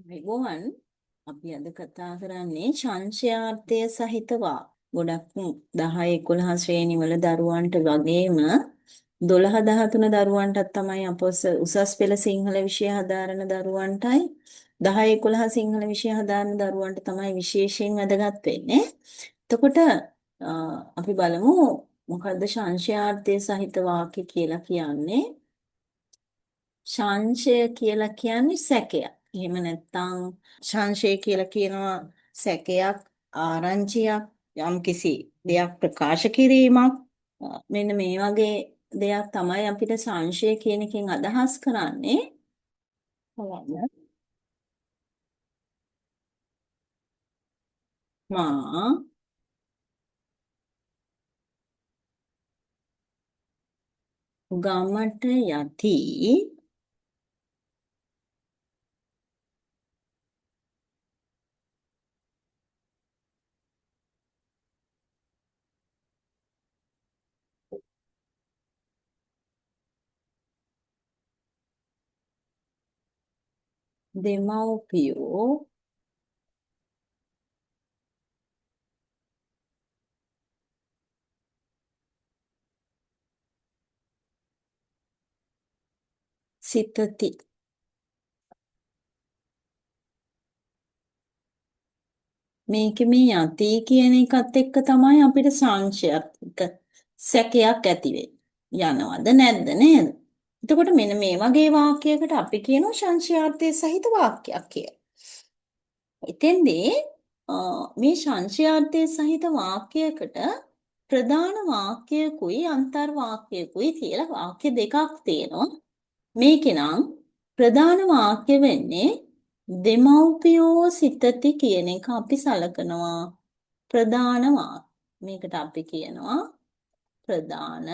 විගුවන් අපි අද කතා කරන්නේ සංශයාර්ථය සහිතවා ගොඩක් 10 11 ශ්‍රේණිවල දරුවන්ට වගේම 12 13 දරුවන්ටත් තමයි අප උසස් පෙළ සිංහල විෂය හදාරන දරුවන්ටයි 10 11 සිංහල විෂය හදාරන දරුවන්ට තමයි විශේෂයෙන් වැදගත් වෙන්නේ. එතකොට අපි බලමු මොකද්ද සංශයාර්ථය සහිත වාක්‍ය කියලා කියන්නේ. සංශය කියලා කියන්නේ සැකයක්. එහෙම නැත්නම් සංශය කියලා කියනවා සැකයක්, ආරංචියක්, යම්කිසි දෙයක් ප්‍රකාශ කිරීමක්. මෙන්න මේ වගේ දෙයක් තමයි අපිට සංශය කියන එකෙන් අදහස් කරන්නේ. බලන්න. මා ගමට යති දෙමව්පියෝ සිතති. මේක මේ යති කියන එකත් එක්ක තමයි අපිට සංශයක් සැකයක් ඇති යනවද නැද්ද නේද? එතකොට මෙන්න මේ වගේ වාක්‍යයකට අපි කියනවා සංශයාර්ථය සහිත වාක්‍යයක් කියලා. එතෙන්දී මේ සංශයාර්ථය සහිත වාක්‍යයකට ප්‍රධාන වාක්‍යයකුයි අන්තර් වාක්‍යයකුයි කියලා වාක්‍ය දෙකක් තියෙනවා. මේකේ නම් ප්‍රධාන වාක්‍ය වෙන්නේ දෙමව්පියෝ සිතති කියන එක අපි සලකනවා ප්‍රධාන වාක්‍ය. මේකට අපි කියනවා ප්‍රධාන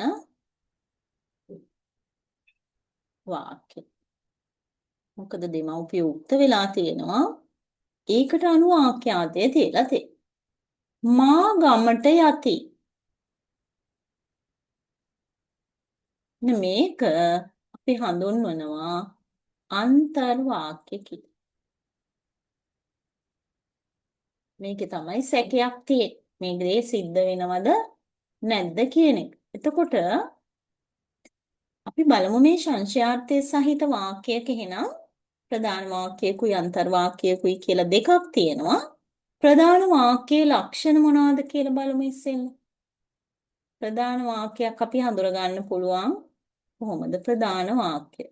වාක්‍ය. මොකද දෙමව්පියෝ උක්ත වෙලා තියෙනවා. ඒකට අනුව ආඛ්‍යාතය තියලා තියෙනවා. මා ගමට යති. මේක අපි හඳුන්වනවා අන්තර් වාක්‍ය කියලා. මේකේ තමයි සැකයක් තියෙන්නේ. මේ දේ සිද්ධ වෙනවද නැද්ද කියන එක. එතකොට අපි බලමු මේ සංශයාර්ථය සහිත වාක්‍යයක එහෙනම් ප්‍රධාන වාක්‍යයකුයි අන්තර් වාක්‍යයකුයි කියලා දෙකක් තියෙනවා. ප්‍රධාන වාක්‍යයේ ලක්ෂණ මොනවද කියලා බලමු ඉස්සෙල්ලා. ප්‍රධාන වාක්‍යයක් අපි හඳුනගන්න පුළුවන් කොහොමද ප්‍රධාන වාක්‍ය?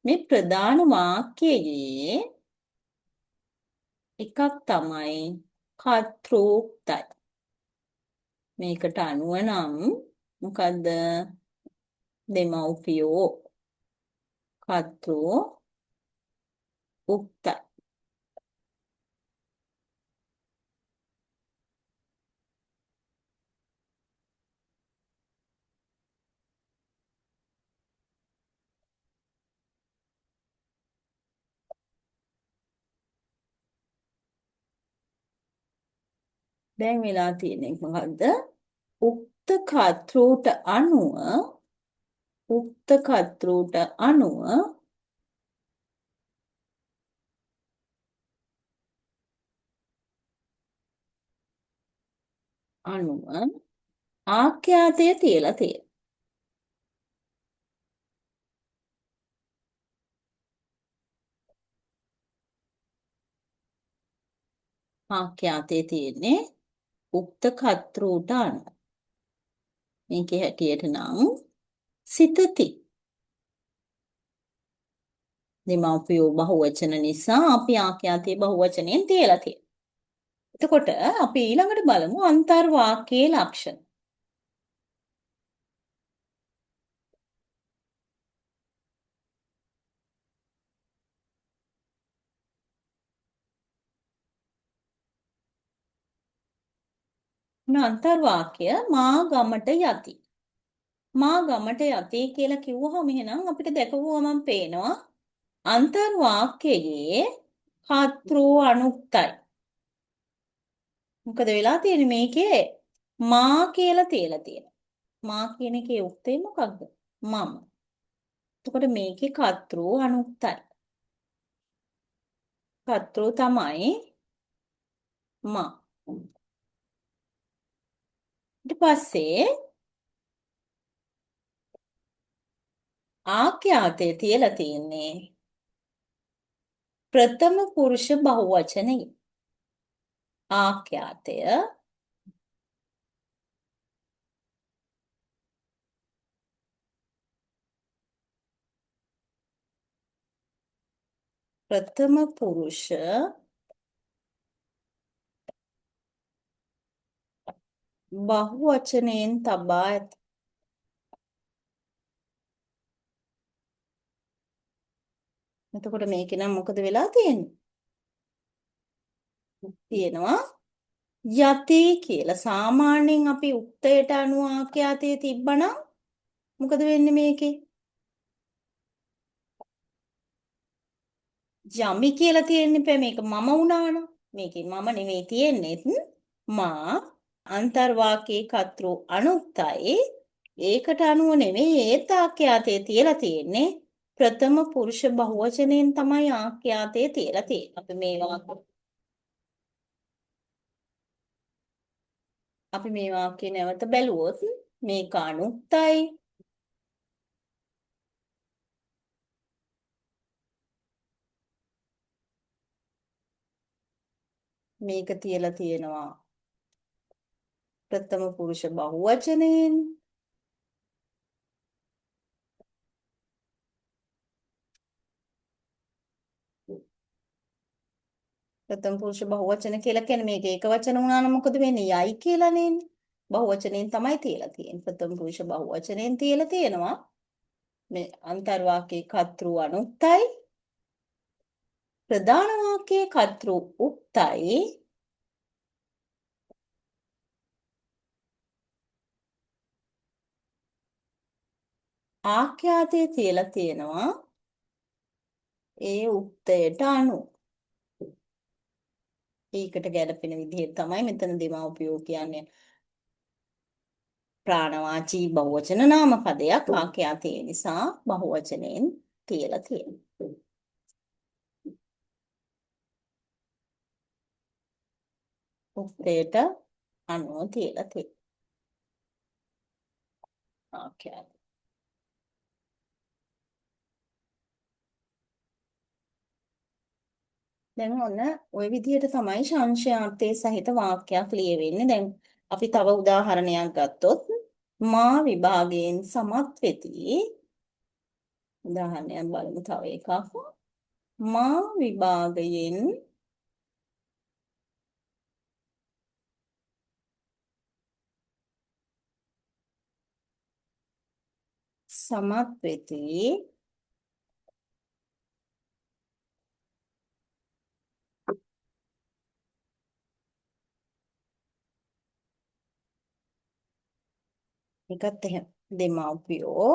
මේ ප්‍රධාන වාක්‍යයේ එකක් තමයි කර්තෘක්තයි. මේකට අනුව නම් මොකද්ද? දෙමව්පියෝ කර්තෘ උක්තයි. දැන් වෙලා තියෙන්නේ මොකද්ද? උක්ත කර්තෘට අනුව උක්ත කර්තෘට අනුව ආඛ්‍යාතය තියලා තියෙනවා. ආඛ්‍යාතයේ තියෙන්නේ උක්ත කර්තෘට අනුව. මේකේ හැටියට නම් සිතති. දෙමව්පියෝ බහුවචන නිසා අපි ආඛ්‍යාතයේ බහුවචනයෙන් තියලා තියෙනවා. එතකොට අපි ඊළඟට බලමු අන්තර් වාක්‍යයේ ලක්ෂණ. අන්තර් වාක්‍ය මා ගමට යති. මා ගමට යති කියලා කිව්වහම එහෙනම් අපිට දැකගුවමන් පේනවා අන්තර් වාක්‍යයේ කර්තෘ අනුක්තයි. මොකද වෙලා තියෙන්නේ මේකේ මා කියලා තියලා තියෙනවා. මා කියන එකේ උක්තේ මොකක්ද? මම. එතකොට මේකේ කර්තෘ අනුක්තයි. කර්තෘ තමයි මා. ඊට පස්සේ ආඛ්‍යාතයේ තියලා තියෙන්නේ ප්‍රථම පුරුෂ බහුවචනයි. ආඛ්‍යාතය ප්‍රථම පුරුෂ බහුවචනයෙන් තබා ඇත. එතකොට මේකේ නම් මොකද වෙලා තියෙන්නේ? තියෙනවා යති කියලා. සාමාන්‍යයෙන් අපි උක්තයට අනුව ආඛ්‍යාතයේ තිබ්බනම් මොකද වෙන්නේ මේකේ? යමි කියලා තියෙන්නේ පෑ මේක මම වුණානම්. මේකේ මම නෙවෙයි තියෙන්නේ. මා අන්තර්වාකයේ කර්තෘ අනුක්තයි. ඒකට අනුව නෙවෙයි ඒත් ආඛ්‍යාතයේ තියලා තියෙන්නේ. ප්‍රථම පුරුෂ බහුවචනයෙන් තමයි ආඛ්‍යාතයේ තියලා තියෙන්නේ. අපි මේ වාක්‍ය නැවත බැලුවොත් මේක අනුක්තයි. මේක තියලා තියෙනවා ප්‍රථම පුරුෂ බහුවචනයෙන්. ප්‍රථම පුරුෂ බහුවචන කියලා කියන්නේ මේක ඒක වචන වුණා නම් මොකද වෙන්නේ? යයි කියලා නේන්නේ. බහුවචනයෙන් තමයි තියලා තියෙන්නේ. ප්‍රථම පුරුෂ බහුවචනයෙන් තියලා තියෙනවා. මේ අන්තර්වාකයේ කර්තෘ අනුක්තයි. ප්‍රධාන වාක්‍යයේ කර්තෘ උක්තයි. ආඛ්‍යාතයේ තියලා තියෙනවා ඒ උක්තයට අනුව. ඒකට ගැලපෙන විදිහට තමයි මෙතන දෙමව්පියෝ කියන්නේ ප්‍රාණවාචී බහුවචන නාම පදයක් ආඛ්‍යාතයේ නිසා බහුවචනයෙන් තියලා තියෙනවා. උක්තයට අනුව තියලා තියෙනවා. ආඛ්‍යාත. දැන් ඔන්න ওই විදිහට තමයි සංශයාර්ථයේ සහිත වාක්‍යයක් ලියවෙන්නේ. දැන් අපි තව උදාහරණයක් ගත්තොත් මා විභාගයෙන් සමත් වෙති. උදාහරණයක් බලමු තව එකක්. මා විභාගයෙන් සමත් වෙති. ඒකත් එහෙම දෙමව්පියෝ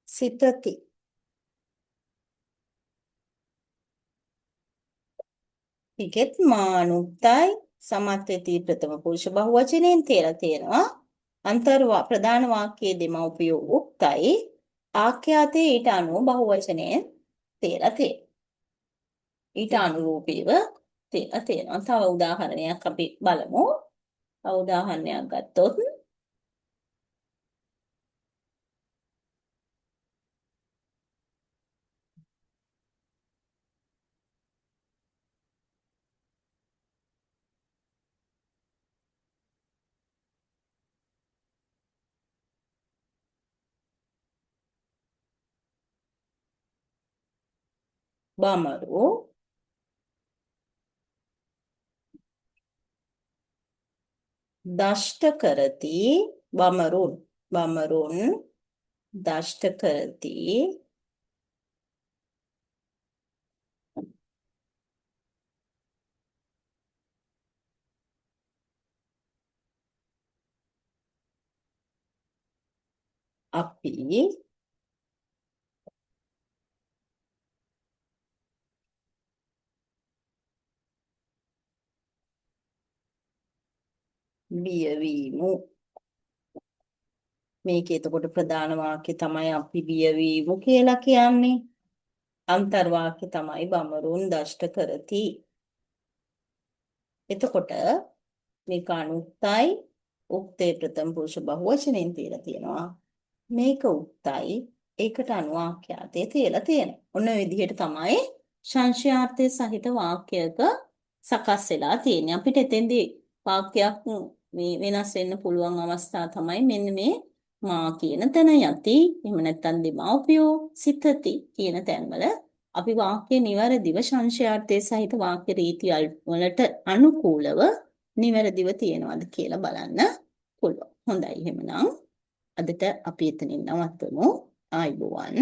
සිතති. ඒකෙත් මානුක්තයි සමත් වෙති ප්‍රථම පුරුෂ බහුවචනයෙන් තියලා තියෙනවා. ප්‍රධාන වාක්‍යයේ දෙමව්පියෝ උක්තයි. ආඛ්‍යාතයේ ඊට අනුව බහුවචනයෙන් තියලා තියෙනවා. ඊට අනුරූපීව තියලා තියෙනවා. තව උදාහරණයක් අපි බලමු. තව උදාහරණයක් ගත්තොත් බමරු දෂ්ට කරති. බමරුන් දෂ්ට කරති. අපි බියවීමු. මේක එතකොට ප්‍රධාන වාක්‍ය තමයි අපි බියවීමු කියලා කියන්නේ. අන්තර්වාක්‍ය තමයි බඹරුන් දෂ්ට කරති. එතකොට මේක අනුක්තයි. උක්තේ ප්‍රථම පුරුෂ බහුවචනෙන් තියලා තියෙනවා. මේක උක්තයි. ඒකට අනුවාක්‍යාතේ තියලා තියෙනවා. ඔන්න ඔය විදිහට තමයි සංශයාර්ථය සහිත වාක්‍යයක සකස් වෙලා තියෙන්නේ. අපිට එතෙන්දී වාක්‍යයක් මේ වෙනස් වෙන්න පුළුවන් අවස්ථා තමයි මෙන්න මේ මා කියන තැන යති. එහෙම නැත්නම් දෙමව්පියෝ සිතති කියන තැන්වල අපි වාක්‍ය නිවැරදිව සංශයාර්ථය සහිත වාක්‍ය රීති වලට අනුකූලව නිවැරදිව තියනවාද කියලා බලන්න පුළුවන්. හොඳයි එහෙමනම් අදට අපි එතනින් නවත්වමු. ආයුබෝවන්.